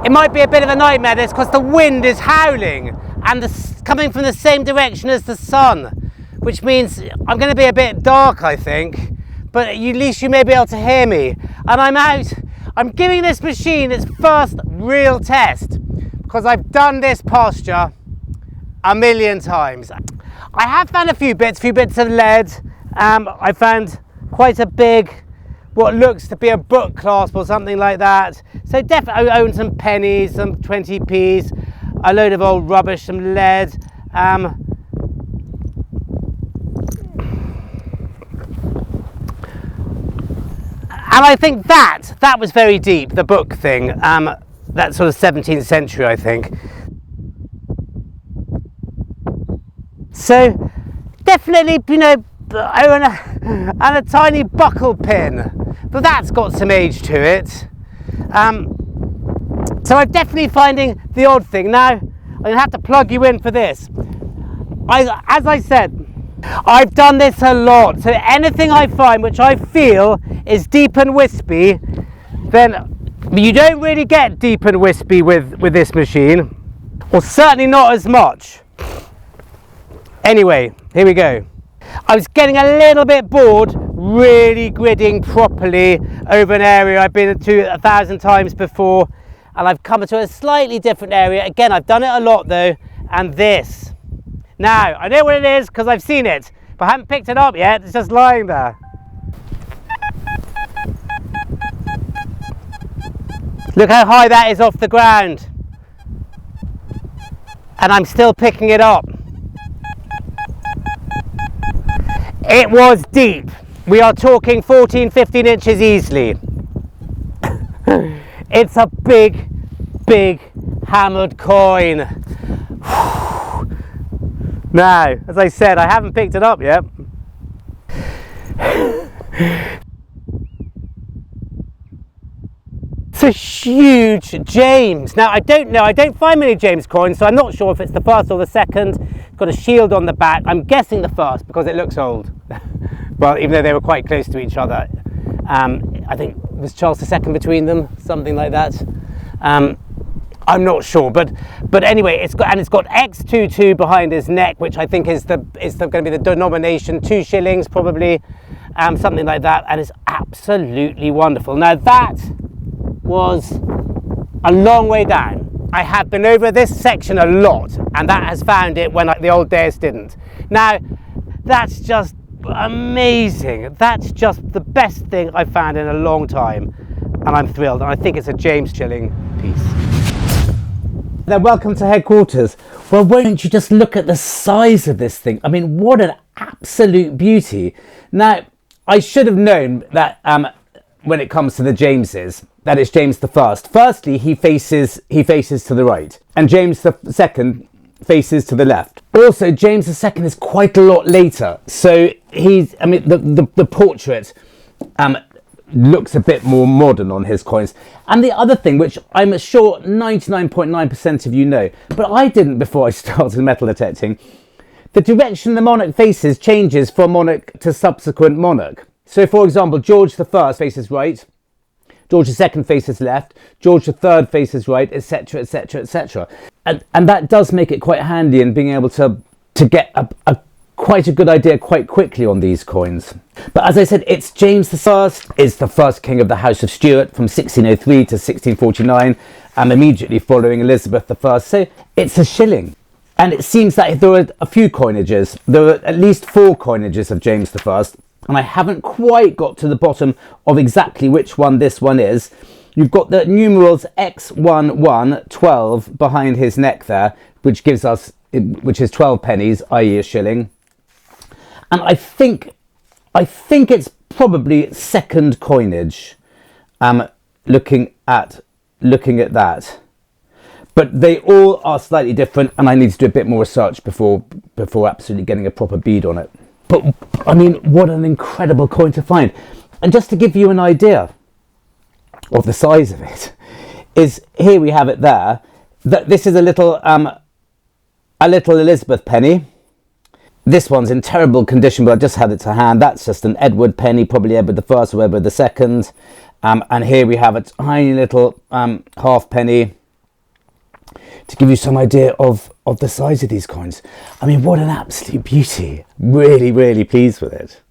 It might be a bit of a nightmare this, because the wind is howling and coming from the same direction as the sun, which means I'm going to be a bit dark, I think, but at least you may be able to hear me. And I'm out. I'm giving this machine its first real test, because I've done this posture a million times. I have found a few bits of lead. I found quite a big, what looks to be a book clasp or something like that. So definitely I own some pennies, some 20p's, a load of old rubbish, some lead. And I think that was very deep, the book thing. That sort of 17th century, I think. So definitely, you know, and a tiny buckle pin, but that's got some age to it. So I'm definitely finding the odd thing. Now I'm gonna have to plug you in for this. As I said, I've done this a lot, so anything I find which I feel is deep and wispy, then you don't really get deep and wispy with this machine, or certainly not as much. Anyway, here we go. I was getting a little bit bored really gridding properly over an area I've been to 1,000 times before, and I've come to a slightly different area. Again, I've done it a lot though, and this. Now, I know what it is because I've seen it, but I haven't picked it up yet. It's just lying there. Look how high that is off the ground. And I'm still picking it up. It was deep. We are talking 14, 15 inches easily. It's a big, big hammered coin. Now, as I said, I haven't picked it up yet. It's a huge James. Now, I don't know, I don't find many James coins, so I'm not sure if it's the first or the second. It's got a shield on the back. I'm guessing the first because it looks old. Well, even though they were quite close to each other. I think it was Charles II between them, something like that. I'm not sure, but anyway, it's got X22 behind his neck, which I think is going to be the denomination, 2 shillings probably, something like that, and it's absolutely wonderful. Now that was a long way down. I have been over this section a lot, and that has found it when the old there.s didn't. Now that's just amazing. That's just the best thing I've found in a long time, and I'm thrilled. And I think it's a James shilling piece. Then welcome to headquarters. Well, why don't you just look at the size of this thing? I mean, what an absolute beauty. Now, I should have known that when it comes to the Jameses, that it's James the First. Firstly, he faces to the right, and James the Second faces to the left. Also, James the II is quite a lot later, so the portrait looks a bit more modern on his coins. And the other thing, which I'm sure 99.9% of you know, but I didn't before I started metal detecting, the direction the monarch faces changes from monarch to subsequent monarch. So for example, George I faces right, George II faces left, George III faces right, etc, etc, etc. And that does make it quite handy in being able to get quite a good idea quite quickly on these coins. But as I said, it's James I is the first king of the House of Stuart from 1603 to 1649, immediately following Elizabeth I. So it's a shilling. And it seems that there are a few coinages. There are at least 4 coinages of James I, and I haven't quite got to the bottom of exactly which one this one is. You've got the numerals X1112 behind his neck there, which is 12 pennies, i.e. a shilling. And I think it's probably second coinage, looking at that. But they all are slightly different, and I need to do a bit more research before absolutely getting a proper bead on it. But I mean, what an incredible coin to find. And just to give you an idea of the size of it, is here we have it there. That this is a little Elizabeth penny. This one's in terrible condition, but I just had it to hand. That's just an Edward penny, probably Edward I or Edward II. And here we have a tiny little half penny. to give you some idea of the size of these coins. I mean, what an absolute beauty. Really, really pleased with it.